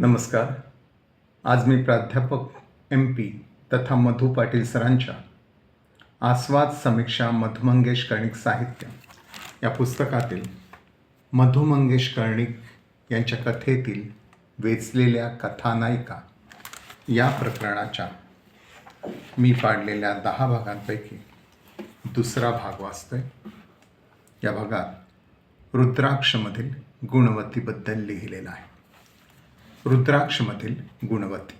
नमस्कार. आज मी प्राध्यापक MP तथा मधु पाटील सरांच्या आस्वाद समीक्षा मधु मंगेश कर्णिक साहित्य या पुस्तकातील मधु मंगेश कर्णिक यांच्या कथेतील वेचलेल्या कथानायिका या प्रकरणाच्या मी पाडलेल्या 10 भागांपैकी दुसरा भाग वाचतोय. या भागात रुद्राक्षमधील गुणवतीबद्दल लिहिलेलं आहे. रुद्राक्षमधील गुणवती.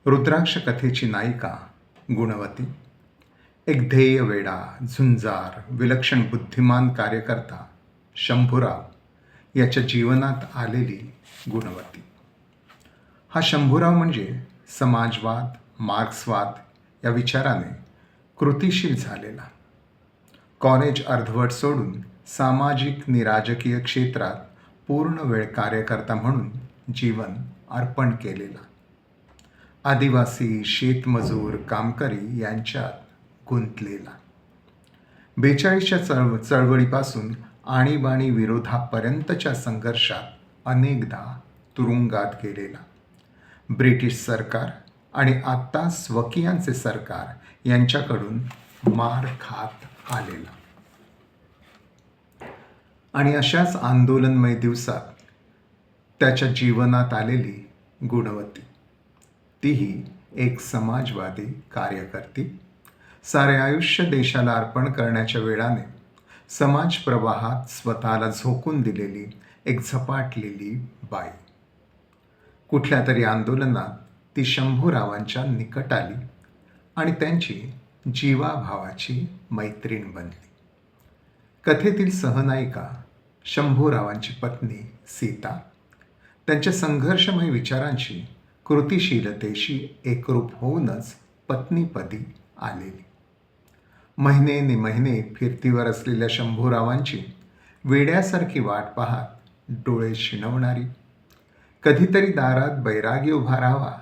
रुद्राक्ष कथेची नायिका गुणवती एक ध्येयवेडा, झुंजार, विलक्षण बुद्धिमान कार्यकर्ता शंभूराव याच्या जीवनात आलेली गुणवती. हा शंभूराव म्हणजे समाजवाद, मार्क्सवाद या विचाराने कृतिशील झालेला. कॉलेज अर्धवट सोडून सामाजिक निराजकीय क्षेत्रात पूर्ण वेळ कार्यकर्ता म्हणून जीवन अर्पण केलेला. आदिवासी, शेतमजूर, कामकरी यांच्यात गुंतलेला. 42च्या चळवळीपासून आणीबाणी विरोधापर्यंतच्या संघर्षात अनेकदा तुरुंगात गेलेला. ब्रिटिश सरकार आणि आत्ता स्वकीयांचे सरकार यांच्याकडून मार खात आलेला. आणि अशाच आंदोलनमय दिवसात त्याच्या जीवनात आलेली गुणवती, तीही एक समाजवादी कार्यकर्ती, सारे आयुष्य देशाला अर्पण करण्याच्या वेळाने समाज प्रवाहात स्वतःला झोकून दिलेली एक झपाटलेली बाई. कुठल्या तरी आंदोलनात ती शंभूरावांच्या निकट आली आणि त्यांची जीवाभावाची मैत्रीण बनली. कथेतील सहनायिका शंभूरावांची पत्नी सीता त्यांच्या संघर्षमय विचारांशी, कृतिशीलतेशी एकरूप होऊनच पत्नीपदी आलेली. महिने फिरतीवर असलेल्या शंभूरावांची वेड्यासारखी वाट पाहत डोळे शिणवणारी, कधीतरी दारात बैरागी उभा राहावा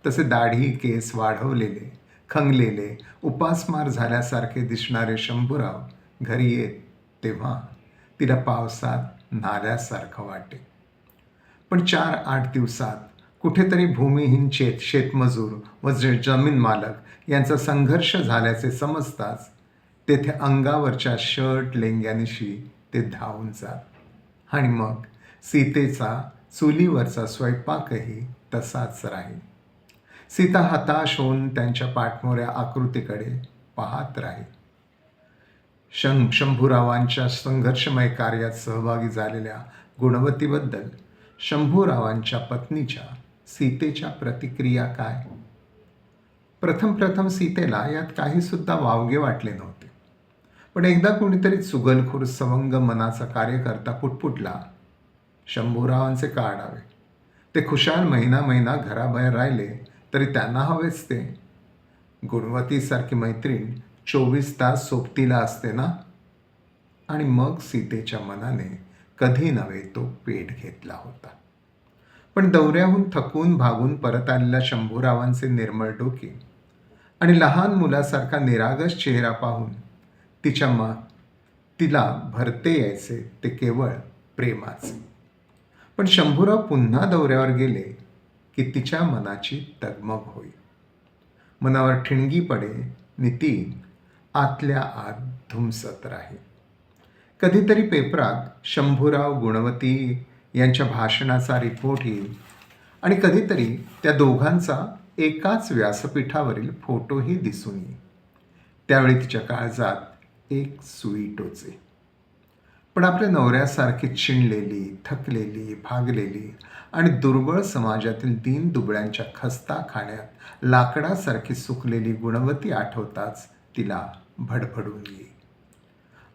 तसे दाढी केस वाढवलेले, खंगलेले, उपासमार झाल्यासारखे दिसणारे शंभूराव घरी येत तेव्हा तिला पावसात नाल्यासारखं वाटे. पण 4-8 दिवसात कुठेतरी भूमिहीन शेतमजूर व जमीन मालक यांचा संघर्ष झाल्याचे समजताच तेथे अंगावरच्या शर्ट लेंग्यानिशी ते धावून जात आणि मग सीतेचा चुलीवरचा स्वयंपाकही तसाच राहील. सीता हताश होऊन त्यांच्या पाठमोऱ्या आकृतीकडे पाहत राहील. शंभूरावांच्या संघर्षमय कार्यात सहभागी झालेल्या गुणवतीबद्दल शंभूरावांच्या पत्नीच्या सीतेच्या प्रतिक्रिया काय? प्रथम सीतेला यात काही सुद्धा वावगे वाटले नव्हते. पण एकदा कोणीतरी चुगलखोर सवंग मनाचा कार्यकर्ता पुटपुटला, शंभूरावांचे का आडावे? ते खुशाल महिना घराबाहेर राहिले तरी त्यांना हवेच ते. गुणवतीसारखी मैत्रीण 24 तास सोबतीला असते ना. आणि मग सीतेच्या मनाने कधी नव्हे तो पेट घेतला होता. पण दौऱ्याहून थकून भागून परत आलेल्या शंभूरावांचे निर्मळ डोके आणि लहान मुलासारखा निरागस चेहरा पाहून तिला भरते यायचे ते केवळ प्रेमाचे. पण शंभूराव पुन्हा दौऱ्यावर गेले की तिच्या मनाची तगमग होई, मनावर ठिणगी पडे नि ती आतल्या आत धुमसत राही. कधीतरी पेपरात शंभूराव गुणवती यांच्या भाषणाचा रिपोर्ट येईल आणि कधीतरी त्या दोघांचा एकाच व्यासपीठावरील फोटोही दिसून येईल. त्यावेळी तिच्या काळजात एक सुई टोचे. पण आपल्या नवऱ्यासारखी छिणलेली, थकलेली, भागलेली आणि दुर्बळ समाजातील दीनदुबळ्यांच्या खस्ताखान्यात लाकडासारखी सुकलेली गुणवती आठवताच तिला भडभडून येईल.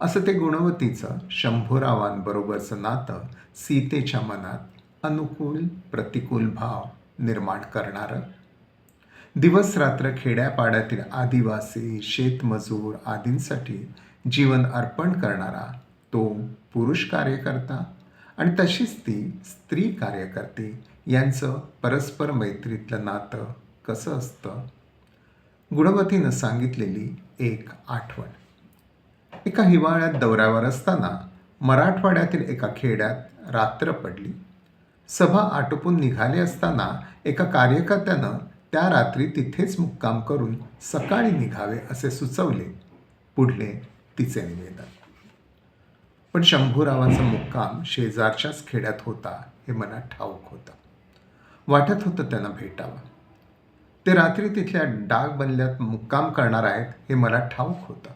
असं ते गुणवतीचं शंभूरावांबरोबरचं नातं सीतेच्या मनात अनुकूल प्रतिकूल भाव निर्माण करणारं. दिवस रात्र खेड्यापाड्यातील आदिवासी, शेतमजूर आदींसाठी जीवन अर्पण करणारा तो पुरुष कार्यकर्ता आणि तशीच ती स्त्री कार्यकर्ती यांचं परस्पर मैत्रीतलं नातं कसं असतं? गुणवतीनं सांगितलेली एक आठवण. एका हिवाळ्यात दौऱ्यावर असताना मराठवाड्यातील एका खेड्यात रात्र पडली. सभा आटोपून निघाले असताना एका कार्यकर्त्यानं त्या रात्री तिथेच मुक्काम करून सकाळी निघावे असे सुचवले. पुढले तिचे निवेदन. पण शंभूरावांचा मुक्काम शेजारच्याच खेड्यात होता हे मला ठाऊक होतं. वाटत होतं त्यांना भेटावं. ते रात्री तिथल्या डाक बंगल्यात मुक्काम करणार आहेत हे मला ठाऊक होतं.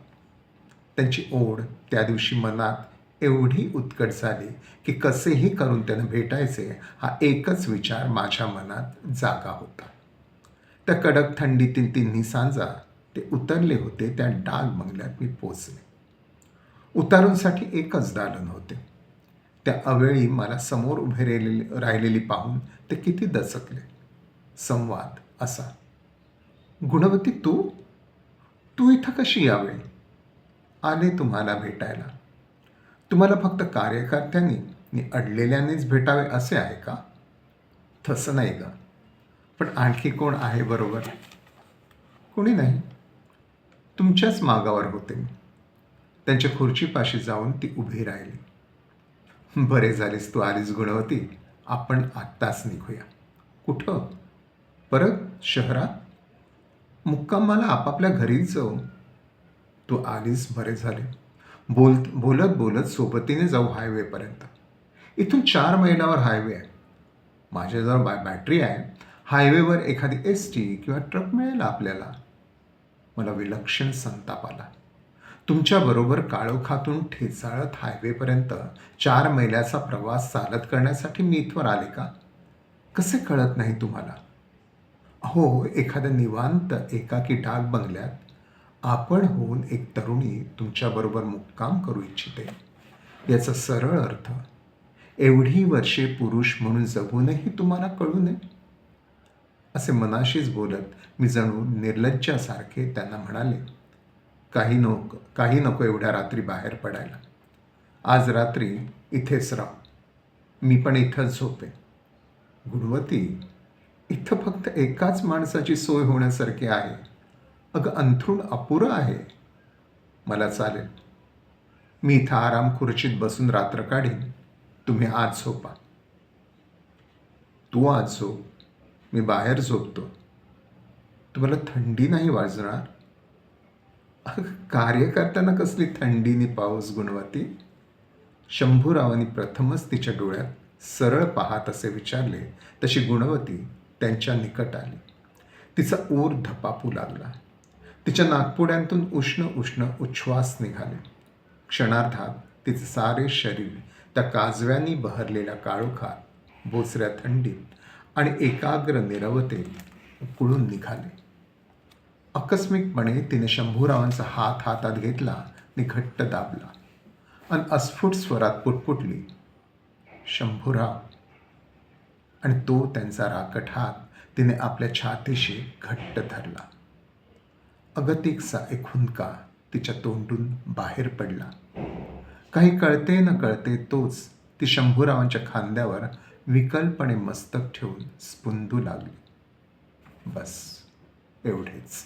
त्यांची ओढ त्या दिवशी मनात एवढी उत्कट झाली की कसेही करून त्यांना भेटायचे हा एकच विचार माझ्या मनात जागा होता. त्या कडक थंडीतील तिन्ही सांजा ते उतरले होते त्या डाक बंगल्यात मी पोचले. उतारूंसाठी एकच दालन होते. त्या अवेळी मला समोर उभे राहिलेली पाहून ते किती दचकले. संवाद असा, गुणवती तू तू इथं कशी यावे? आले तुम्हाला भेटायला. तुम्हाला फक्त कार्यकर्त्यांनी आणि अडलेल्यानेच भेटावे असे आहे का? तसं नाही ग, पण आणखी कोण आहे बरोबर? कोणी नाही, तुमच्याच मागावर होते मी. त्यांच्या खुर्चीपाशी जाऊन ती उभी राहिली. बरे झालेस तू आलीस गुणवती, आपण आत्ताच निघूया. कुठं? परत शहरात? मुक्कामाला आपापल्या घरीच जाऊ. तू आलीस बरे झाले. बोलत बोलत सोबतीने जाऊ हायवेपर्यंत. इथून 4 मैलावर हायवे आहे. माझ्याजवळ बॅटरी आहे. हायवेवर एखादी ST किंवा ट्रक मिळेल आपल्याला. मला विलक्षण संताप आला. तुमच्याबरोबर काळोखातून ठेचाळत हायवेपर्यंत 4 मैलाचा प्रवास चालत करण्यासाठी मी इथवर आले का? कसे कळत नाही तुम्हाला? हो, एखाद्या निवांत एकाकी डाक बंगल्यात आपण होऊन एक तरुणी तुमच्याबरोबर मुक्काम करू इच्छिते. याचा सरळ अर्थ एवढी वर्षे पुरुष म्हणून जगूनही तुम्हाला कळू नये. असे मनाशीच बोलत मी जणू निर्लज्जासारखे त्यांना म्हणाले, काही नको एवढ्या रात्री बाहेर पडायला. आज रात्री इथेच राहू. मी पण इथंच झोपेन. गुणवती, इथं फक्त एकाच माणसाची सोय होण्यासारखी आहे. अगं, अंथरूण अपुरं आहे. मला चालेल. मी इथं आराम खुर्चीत बसून रात्र काढीन. तुम्ही आज झोपा. तू आज झोप, मी बाहेर झोपतो. तुम्हाला थंडी नाही वाजणार? कार्यकर्त्यांना कसली थंडीनी पाऊस गुणवती? शंभूरावांनी प्रथमच तिच्या डोळ्यात सरळ पाहत असे विचारले तशी गुणवती त्यांच्या निकट आली. तिचा ऊर धपापू लागला. तिच्या नाकपुड्यांतून उष्ण उष्ण उच्छ्वास निघाले. क्षणार्धात तिचे सारे शरीर त्या काजव्यांनी बहरलेल्या काळोखात, बोचऱ्या थंडीत आणि एकाग्र निरवतेत उकळून निघाले. आकस्मिकपणे तिने शंभूरावांचा हात हातात घेतला आणि घट्ट दाबला आणि अस्फुट स्वरात पुटपुटली, शंभूराव. आणि तो त्यांचा राकट हात तिने आपल्या छातीशी घट्ट धरला. अगतिकचा एक हुंदका तिच्या तोंडून बाहेर पडला. काही कळते न कळते तोच ती शंभूरावांच्या खांद्यावर विकलपणे मस्तक ठेवून स्पुंदू लागली. बस एवढेच.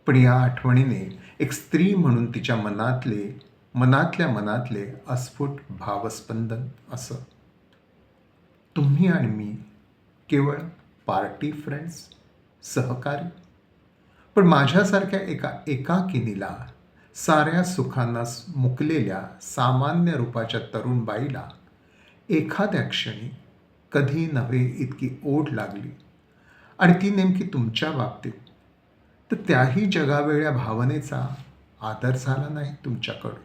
पण या आठवणीने एक स्त्री म्हणून तिच्या मनातल्या मनातले अस्फुट भावस्पंदन असं. तुम्ही आणि मी केवळ पार्टी फ्रेंड्स, सहकारी. पण माझ्यासारख्या एका एकाकिनीला, साऱ्या सुखांना मुकलेल्या सामान्य रूपाच्या तरुण बाईला एखाद्या क्षणी कधी नव्हे इतकी ओढ लागली आणि ती नेमकी तुमच्या बाबतीत, तर त्याही जगावेगळ्या भावनेचा आदर झाला नाही तुमच्याकडून.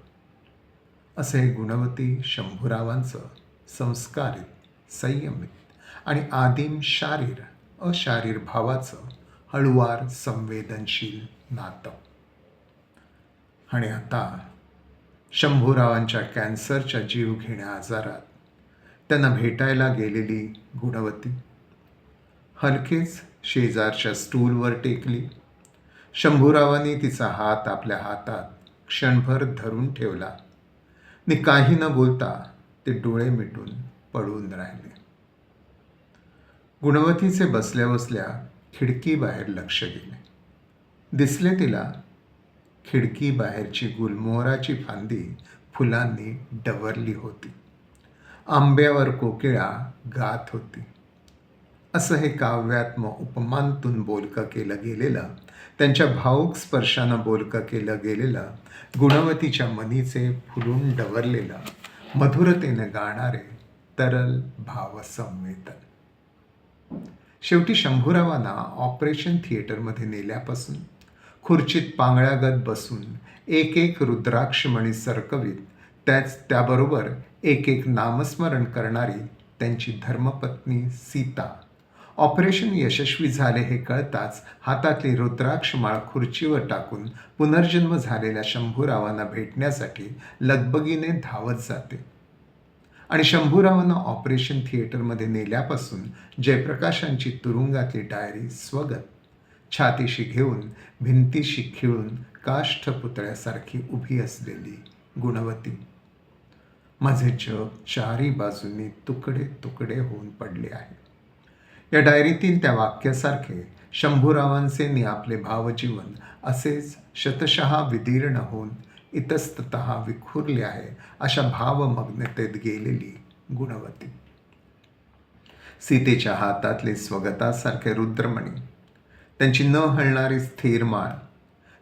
असे गुणवती शंभूरावांचं संस्कारित, संयमित आणि आदिम अशारीर भावाचं हळुवार संवेदनशील नातं. आणि आता शंभूरावांच्या कॅन्सरच्या जीवघेण्या आजारात त्यांना भेटायला गेलेली गुणवती हलकेच शेजारच्या स्टूलवर टेकली. शंभूरावांनी तिचा हात आपल्या हातात क्षणभर धरून ठेवला आणि काही न बोलता ते डोळे मिटून पडून राहिले. गुणवतीचे बसल्या बसल्या खिडकीबाहेर लक्ष गेले. दिसले तिला खिडकीबाहेरची गुलमोहराची फांदी फुलांनी डवरली होती. आंब्यावर कोकिळा गात होती. असं हे काव्यात्म उपमांतून बोलकं केलं गेलेलं, त्यांच्या भावुक स्पर्शानं बोलकं केलं गेलेलं, गुणवतीच्या मनीचे फुलून डवरलेलं, मधुरतेनं गाणारे तरल भावसंवेदन. शेवटी शंभूरावांना ऑपरेशन थिएटरमध्ये नेल्यापासून खुर्चीत पांगळ्यागत बसून एक एक रुद्राक्षमणी सरकवीत त्याबरोबर एक एक नामस्मरण करणारी त्यांची धर्मपत्नी सीता ऑपरेशन यशस्वी झाले हे कळताच हातातली रुद्राक्षमाळ खुर्चीवर टाकून पुनर्जन्म झालेल्या शंभूरावांना भेटण्यासाठी लगबगीने धावत जाते. आणि शंभूरावांना ऑपरेशन थिएटरमध्ये नेल्यापासून जयप्रकाशांची तुरुंगातली डायरी स्वगत छातीशी घेऊन भिंतीशी खिळून काष्ठ पुतळ्यासारखी उभी असलेली गुणवती. माझे जग चारी बाजूंनी तुकडे तुकडे होऊन पडले आहे. या डायरीतील त्या वाक्यासारखे शंभूरावांचे आपले भावजीवन असेच शतशः विदीर्ण होऊन इतस्ततः विखुरले आहे अशा भावमग्नतेत गेलेली गुणवती. सीतेच्या हातातले स्वगतासारखे रुद्रमणी, त्यांची न हलणारी स्थिर माळ,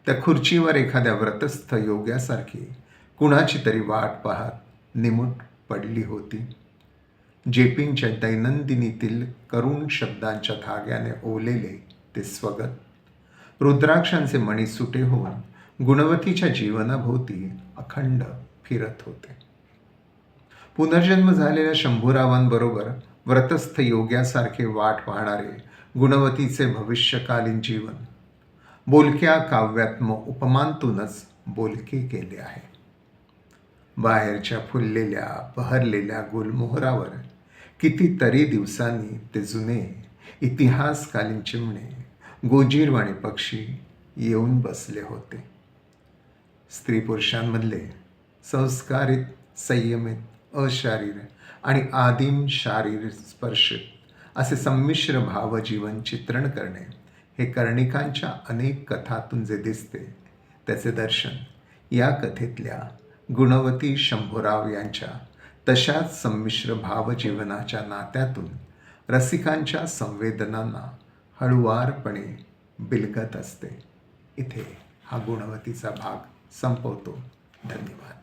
त्या खुर्चीवर एखाद्या व्रतस्थ योग्यासारखी कुणाची तरी वाट पाहत निमूट पडली होती. जेपींच्या दैनंदिनीतील करुण शब्दांच्या धाग्याने ओलेले ते स्वगत, रुद्राक्षांचे मणी सुटे होऊन गुणवतीच्या जीवनाभोवती अखंड फिरत होते. पुनर्जन्म झालेल्या शंभूरावांबरोबर व्रतस्थ योग्यासारखे वाट पाहणारे गुणवतीचे भविष्यकालीन जीवन बोलक्या काव्यात्म उपमांतूनच बोलके केले आहे. बाहेरच्या फुललेल्या बहरलेल्या गुलमोहरावर कितीतरी दिवसांनी ते जुने इतिहासकालीन चिमणे, गोजीरवाणी पक्षी येऊन बसले होते. स्त्री पुरुषांमधले संस्कारित, संयमित, अशारीर आणि आदिम शारीर स्पर्शित असे संमिश्र भावजीवन चित्रण करणे हे कर्णिकांच्या अनेक कथातून जे दिसते त्याचे दर्शन या कथेतल्या गुणवती शंभूराव यांच्या तशाच संमिश्र भावजीवनाच्या नात्यातून रसिकांच्या संवेदनांना हळुवारपणे बिलगत असते. इथे हा गुणवतीचा भाग संपवतो. धन्यवाद.